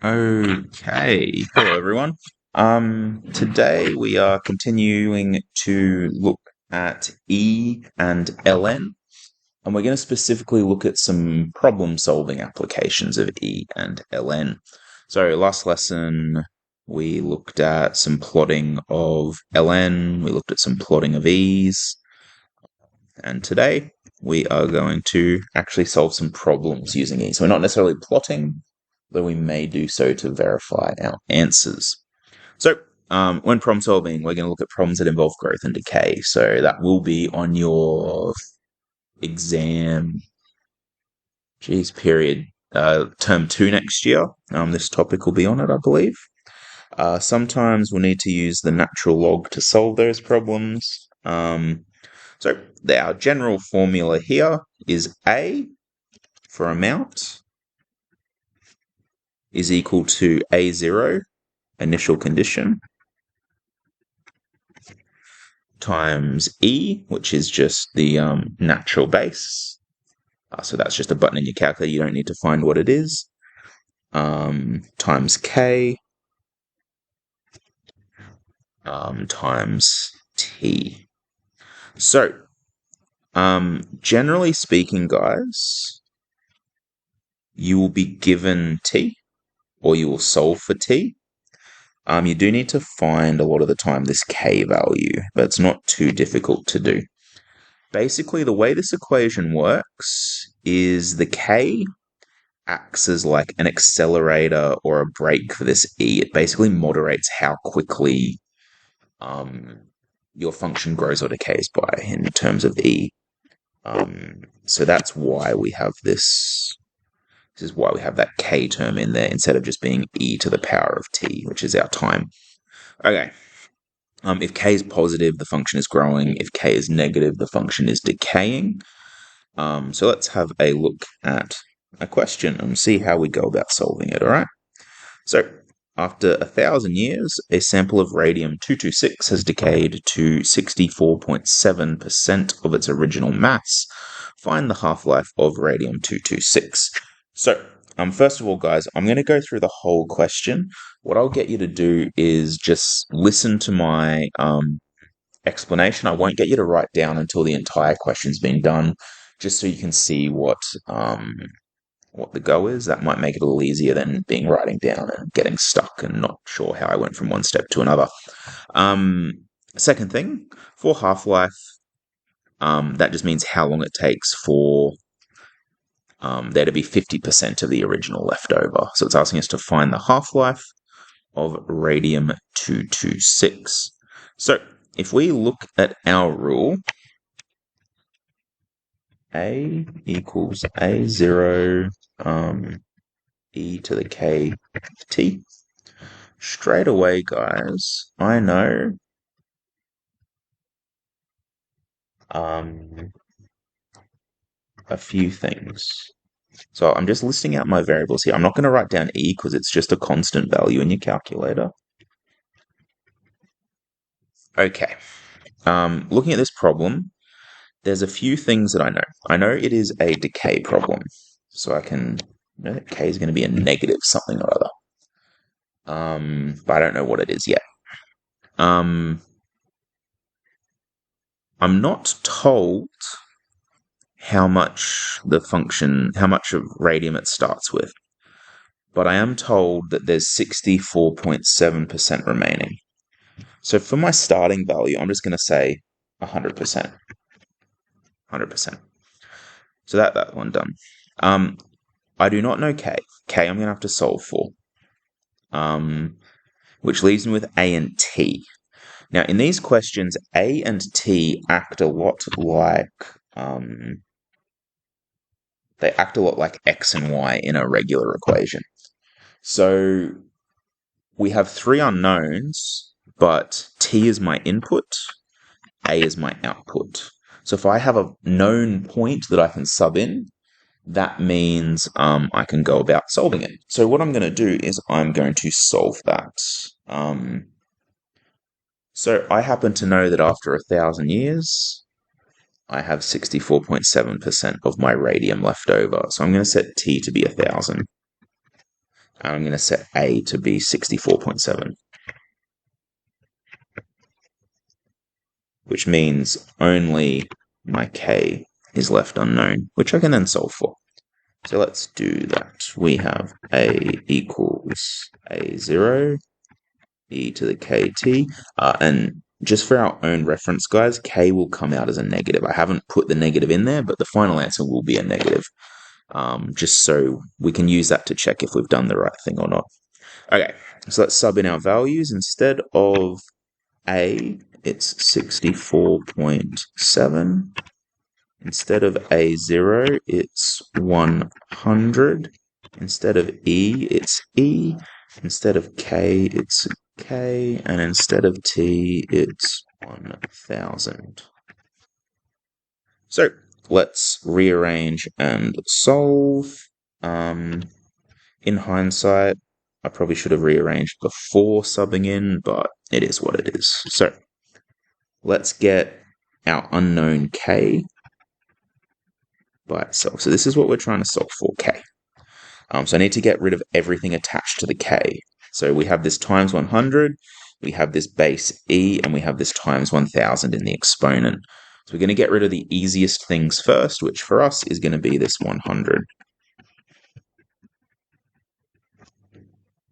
Okay. Hello, everyone. Today we are continuing to look at E and ln, and we're going to specifically look at some problem-solving applications of E and ln. So, last lesson we looked at some plotting of ln, we looked at some plotting of E's, and today we are going to actually solve some problems using E. So, we're not necessarily plotting, though we may do so to verify our answers. So, when problem solving, we're going to look at problems that involve growth and decay. So that will be on your exam, period, term 2 next year. This topic will be on it, I believe. Sometimes we'll need to use the natural log to solve those problems. So our general formula here is A for amount is equal to A0, initial condition, times E, which is just the natural base. So that's just a button in your calculator. You don't need to find what it is. Times K times T. So, generally speaking, guys, you will be given T, or you will solve for T. You do need to find a lot of the time this K value, but it's not too difficult to do. Basically, the way this equation works is the K acts as like an accelerator or a brake for this E. It basically moderates how quickly your function grows or decays by in terms of E. So that's why we have this. This is why we have that K term in there instead of just being E to the power of T, which is our time. Okay. If K is positive, the function is growing. If K is negative, the function is decaying. So let's have a look at a question and see how we go about solving it, all right? So, after 1,000 years, a sample of radium-226 has decayed to 64.7% of its original mass. Find the half-life of radium-226. So, first of all, guys, I'm going to go through the whole question. What I'll get you to do is just listen to my explanation. I won't get you to write down until the entire question's been done, just so you can see what the go is. That might make it a little easier than being writing down and getting stuck and not sure how I went from one step to another. Second thing, for half-life, that just means how long it takes for there to be 50% of the original left over. So it's asking us to find the half-life of radium-226. So if we look at our rule, A equals A0 E to the K T. Straight away, guys, I know a few things. So I'm just listing out my variables here. I'm not going to write down E because it's just a constant value in your calculator. Okay. Looking at this problem, there's a few things that I know. I know it is a decay problem. So I can know that K is going to be a negative something or other. But I don't know what it is yet. I'm not told how much of radium it starts with, but I am told that there's 64.7% remaining. So for my starting value, I'm just going to say 100%. 100%. So that one done. I do not know K. K I'm going to have to solve for. Which leaves me with A and T. Now, in these questions, A and T act a lot like X and Y in a regular equation. So we have three unknowns, but T is my input, A is my output. So if I have a known point that I can sub in, that means I can go about solving it. So what I'm going to do is I'm going to solve that. So I happen to know that after 1,000 years, I have 64.7% of my radium left over. So I'm going to set T to be 1,000. And I'm going to set A to be 64.7. Which means only my K is left unknown, which I can then solve for. So let's do that. We have A equals A0, e to the kt, and just for our own reference, guys, K will come out as a negative. I haven't put the negative in there, but the final answer will be a negative, just so we can use that to check if we've done the right thing or not. Okay, so let's sub in our values. Instead of A, it's 64.7. Instead of A0, it's 100. Instead of E, it's E. Instead of K, it's K. And instead of T, it's 1000. So let's rearrange and solve. In hindsight, I probably should have rearranged before subbing in, but it is what it is. So let's get our unknown K by itself. So this is what we're trying to solve for, K. So I need to get rid of everything attached to the K. So we have this times 100, we have this base E, and we have this times 1000 in the exponent. So we're going to get rid of the easiest things first, which for us is going to be this 100.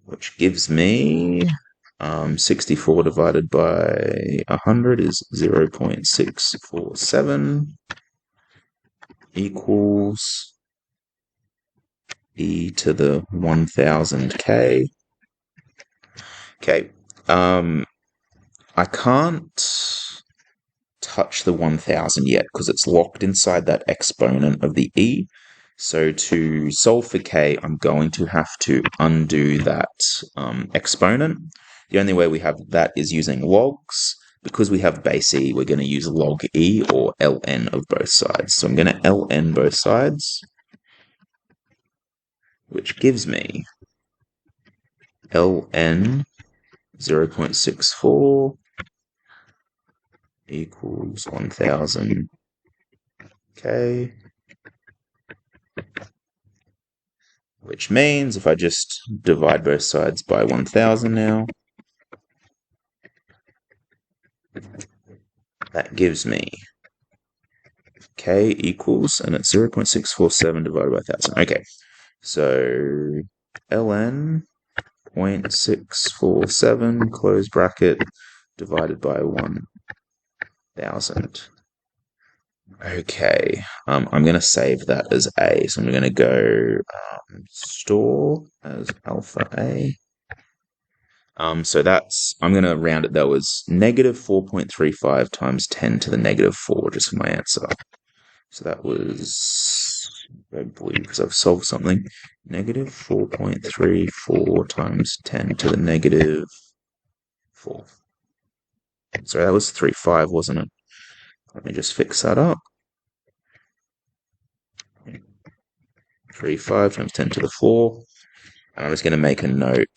Which gives me 64 divided by 100 is 0.647 equals e to the 1000k. Okay, I can't touch the 1000 yet because it's locked inside that exponent of the e. So to solve for k, I'm going to have to undo that exponent. The only way we have that is using logs. Because we have base e, we're going to use log e or ln of both sides. So I'm going to ln both sides, which gives me ln 0.64 equals 1000k, which means if I just divide both sides by 1000 now, that gives me k equals, and it's 0.647 divided by 1000. Okay, so ln 0.647 close bracket divided by 1000. Okay, I'm going to save that as A. So I'm going to go store as alpha A. So that's, I'm going to round it though as negative 4.35 times 10 to the negative 4, just for my answer. So that was, red blue because I've solved something, negative 4.34 times 10 to the negative 4. Sorry, that was 3.5, wasn't it? Let me just fix that up. 3.5 times 10 to the 4. And I'm just going to make a note,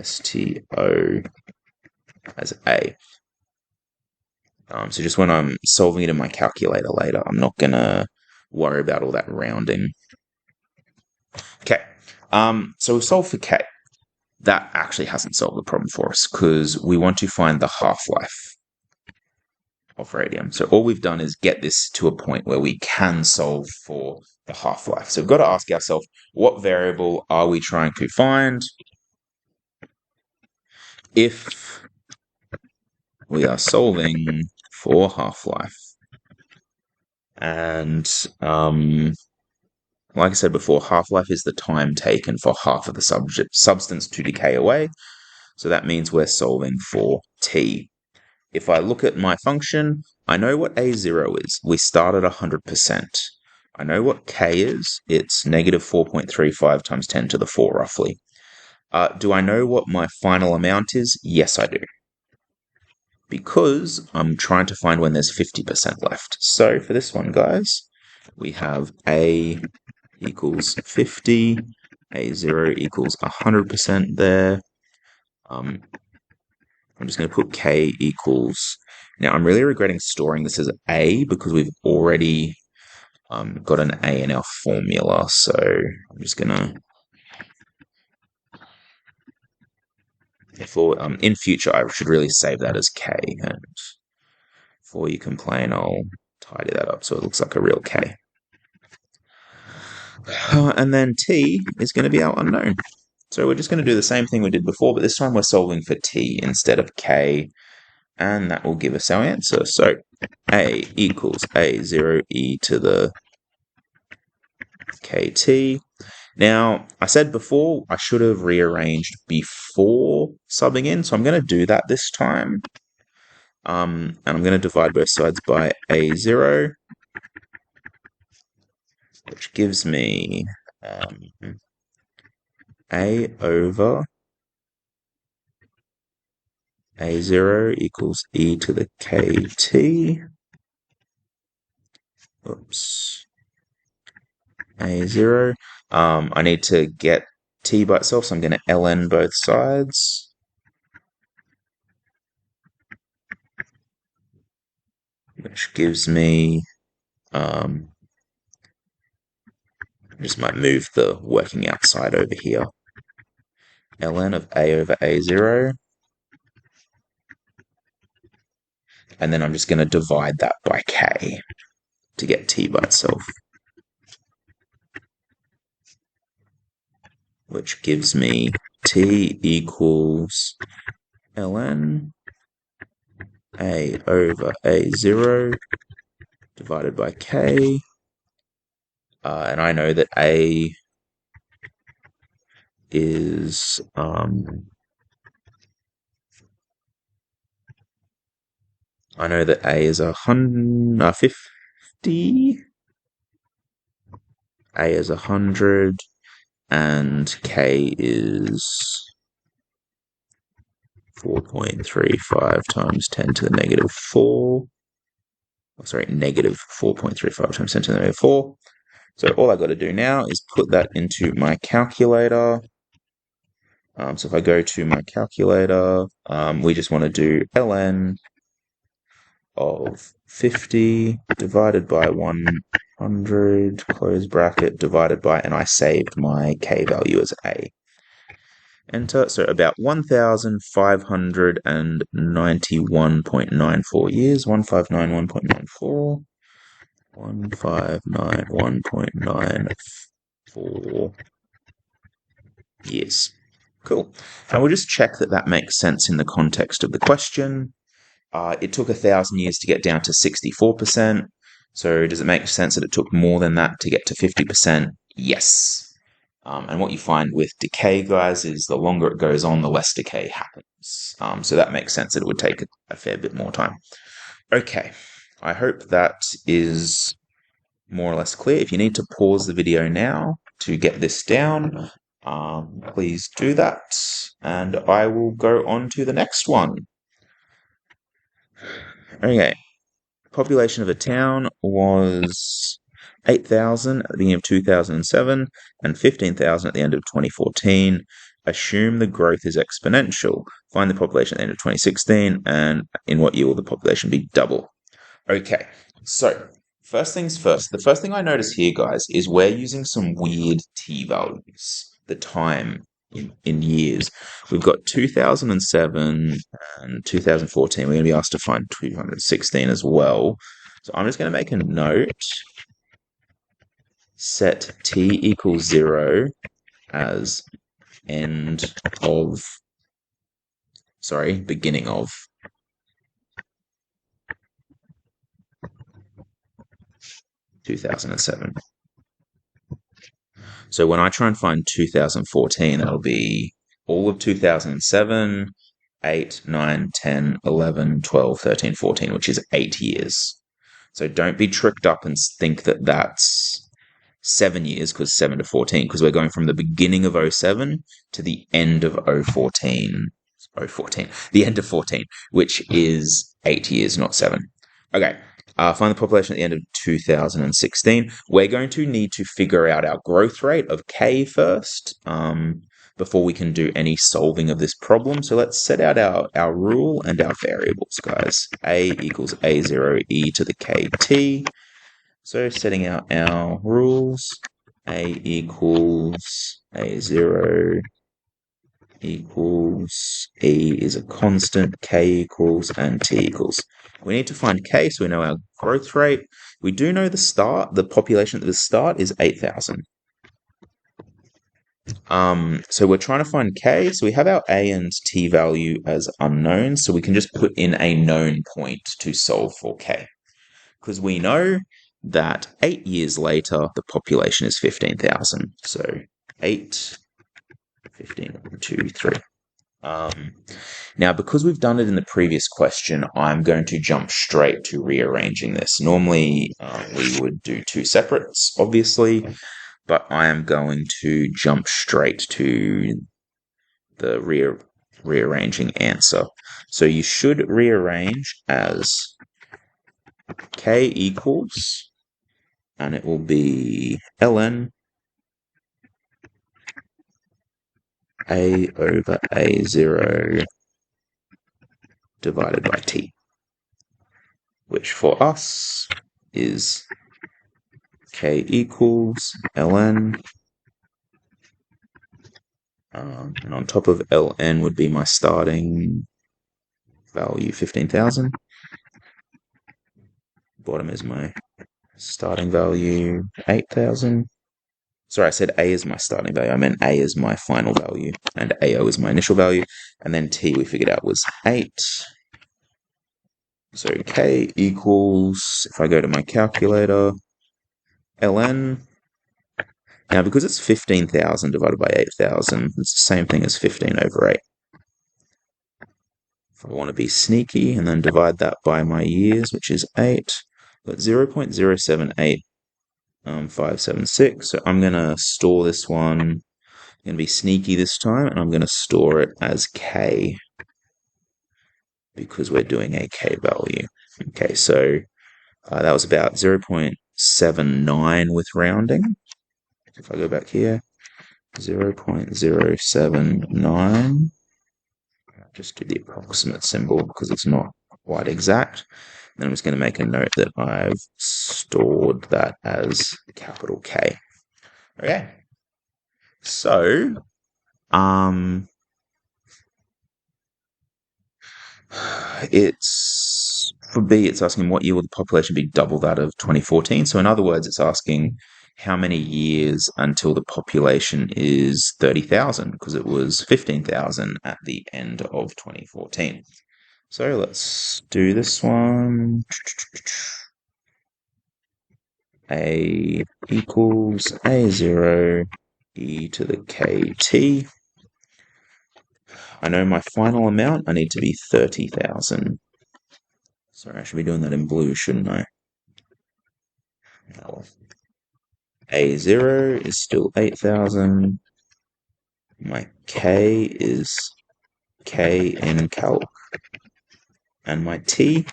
STO as A. So just when I'm solving it in my calculator later, I'm not going to worry about all that rounding. Okay, so we'll solve for K. That actually hasn't solved the problem for us because we want to find the half-life of radium. So all we've done is get this to a point where we can solve for the half-life. So we've got to ask ourselves, what variable are we trying to find if we are solving for half-life? And like I said before, half-life is the time taken for half of the substance to decay away. So that means we're solving for T. If I look at my function, I know what A0 is. We start at 100%. I know what K is. It's negative 4.35 times 10 to the 4, roughly. Do I know what my final amount is? Yes, I do. Because I'm trying to find when there's 50% left. So for this one, guys, we have A equals 50, A0 equals 100% there. I'm just going to put K equals... Now, I'm really regretting storing this as A because we've already got an A in our formula. So I'm just going to for in future, I should really save that as K. And before you complain, I'll tidy that up so it looks like a real K. And then T is going to be our unknown. So we're just going to do the same thing we did before, but this time we're solving for T instead of K, and that will give us our answer. So A equals A0 e to the kt. Now, I said before I should have rearranged before subbing in, so I'm going to do that this time. And I'm going to divide both sides by A0, which gives me A over A0 equals e to the kt. Oops. A0. I need to get t by itself, so I'm going to ln both sides. Which gives me, just might move the working outside over here. ln of a over a0. And then I'm just going to divide that by k to get t by itself. Which gives me t equals ln a over a0 divided by k. And I know that a is I know that a is 50. A is 100, and k is 4.35 times 10 to the negative 4. Oh, sorry, negative 4.35 times 10 to the negative 4. So all I've got to do now is put that into my calculator. So if I go to my calculator, we just want to do ln of 50 divided by 100, close bracket, divided by, and I saved my k value as a. Enter. So about 1,591.94 years. 1,591.94. 1,591.94 years. Cool. And we'll just check that that makes sense in the context of the question. It took 1,000 years to get down to 64%. So does it make sense that it took more than that to get to 50%? Yes. And what you find with decay, guys, is the longer it goes on, the less decay happens. So that makes sense that it would take a fair bit more time. Okay, I hope that is more or less clear. If you need to pause the video now to get this down, please do that. And I will go on to the next one. Okay, population of a town was 8,000 at the beginning of 2007 and 15,000 at the end of 2014. Assume the growth is exponential. Find the population at the end of 2016, and in what year will the population be double? Okay, so first things first. The first thing I notice here, guys, is we're using some weird t values, the time in years. We've got 2007 and 2014. We're going to be asked to find 216 as well. So I'm just going to make a note. Set t equals 0 as beginning of 2007. So when I try and find 2014, that'll be all of 2007, 8, 9, 10, 11, 12, 13, 14, which is 8 years. So don't be tricked up and think that that's 7 years, because 7 to 14, because we're going from the beginning of 07 to the end of 014, the end of 14, which is 8 years, not 7. Okay. Find the population at the end of 2016. We're going to need to figure out our growth rate of k first, before we can do any solving of this problem. So let's set out our rule and our variables, guys. A equals A0 e to the kt. So setting out our rules, A equals A0 equals, E is a constant, K equals, and T equals. We need to find K, so we know our growth rate. We do know the population at the start is 8,000. So we're trying to find K, so we have our A and T value as unknowns, so we can just put in a known point to solve for K. Because we know that 8 years later, the population is 15,000. So 8, 15, 1, 2, 3. Now, because we've done it in the previous question, I'm going to jump straight to rearranging this. Normally, we would do two separates, obviously, but I am going to jump straight to the rearranging answer. So you should rearrange as K equals, and it will be ln A over A0 divided by T, which for us is K equals ln, and on top of ln would be my starting value, 15,000. Bottom is my starting value, 8,000. Sorry, I said A is my starting value. I meant A is my final value, and AO is my initial value. And then T, we figured out, was 8. So K equals, if I go to my calculator, ln. Now, because it's 15,000 divided by 8,000, it's the same thing as 15 over 8. If I want to be sneaky and then divide that by my years, which is 8, but 0.078 576. So I'm going to store this one. I'm going to be sneaky this time, and I'm going to store it as K because we're doing a K value. Okay, so that was about 0.79 with rounding. If I go back here, 0.079. Just do the approximate symbol because it's not quite exact. Then I'm just going to make a note that I've stored that as capital K. Okay. So, it's for B, it's asking what year will the population be double that of 2014. So in other words, it's asking how many years until the population is 30,000, because it was 15,000 at the end of 2014. So let's do this one. A equals A0 e to the kt. I know my final amount, I need to be 30,000. Sorry, I should be doing that in blue, shouldn't I? Oh. A0 is still 8,000. My K is K in calc. And my T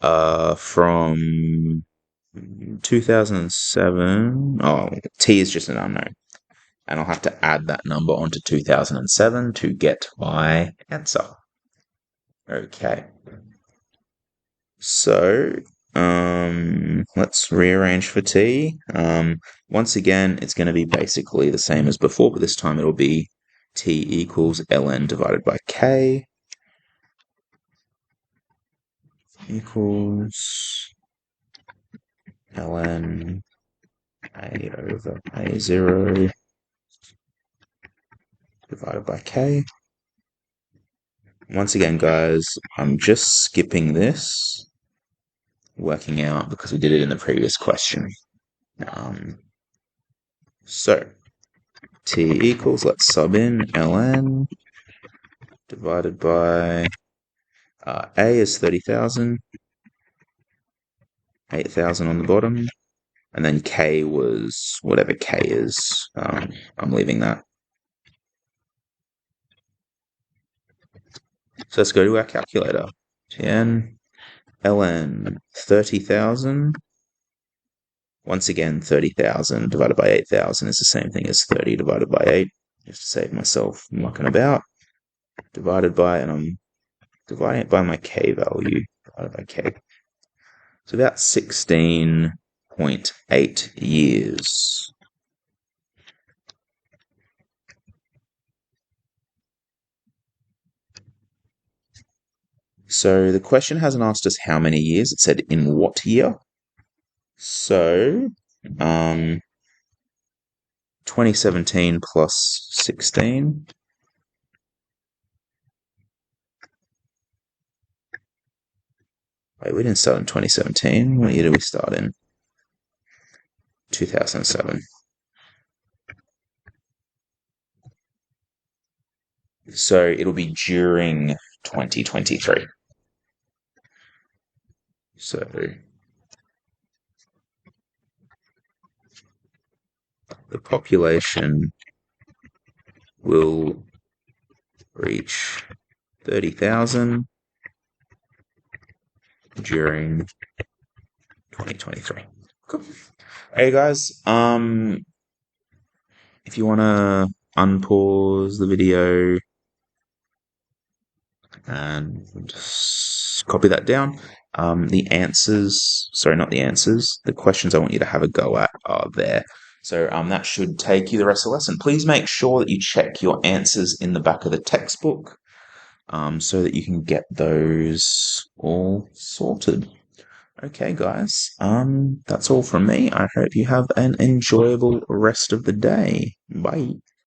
from 2007. Oh, T is just an unknown. And I'll have to add that number onto 2007 to get my answer. Okay. So, let's rearrange for T. Once again, it's going to be basically the same as before, but this time it'll be T equals ln divided by K equals ln A over A0 divided by K. Once again, guys, I'm just skipping this, working out because we did it in the previous question. So, T equals, let's sub in ln divided by A is 30,000, 8,000 on the bottom, and then K was whatever K is. I'm leaving that. So let's go to our calculator. 10 ln 30,000. Once again, 30,000 divided by 8,000 is the same thing as 30 divided by 8. Just to save myself mucking about. Divided by, and I'm dividing it by my K value. Divided by K. So about 16.8 years. So the question hasn't asked us how many years. It said in what year. So, 2017 plus 16. Wait, we didn't start in 2017. What year did we start in? 2007. So it'll be during 2023. So the population will reach 30,000 during 2023. Cool. Hey guys, if you want to unpause the video and copy that down, the answers, sorry, not the answers, the questions I want you to have a go at are there. So that should take you the rest of the lesson. Please make sure that you check your answers in the back of the textbook so that you can get those all sorted. Okay, guys, that's all from me. I hope you have an enjoyable rest of the day. Bye.